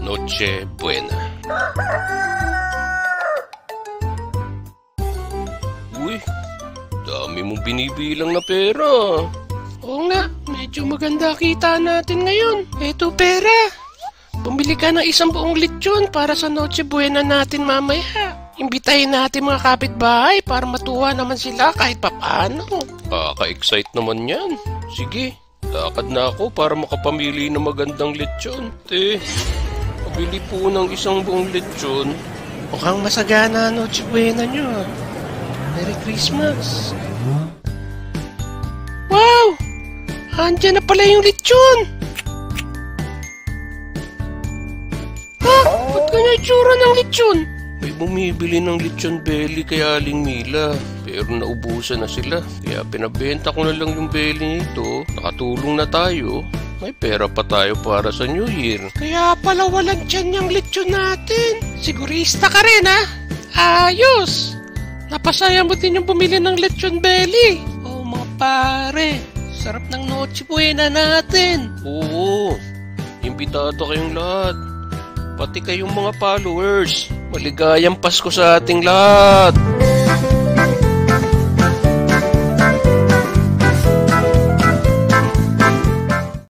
Noche Buena. Uy, dami mong binibilang na pera. Oo nga, medyo maganda kita natin ngayon. Eto pera. Bumili ka ng isang buong lechon para sa Noche Buena natin mamaya. Imbitahin natin mga kapitbahay para matuwa naman sila kahit papaano. Kaka-excite naman yan. Sige, lakad na ako para makapamili ng magandang lechon. Pabili po ng isang buong lechon. Mukhang masagana Noche Buena nyo. Merry Christmas. Wow! Andiyan na pala yung lechon. Ba't kanya itsura ng lechon? May bumibili ng lechon belly kay Aling Mila, pero naubusan na sila. Kaya pinabenta ko na lang yung belly nito. Nakatulong na tayo. May pera pa tayo para sa New Year. Kaya pala walang tiyan yung lechon natin. Sigurista ka rin ha? Ayos! Napasaya mo din yung bumili ng lechon belly. Oh mga pare, sarap ng Noche Buena natin. Oo, imbitado kayong lahat. Pati kayong mga followers. Maligayang Pasko sa ating lahat!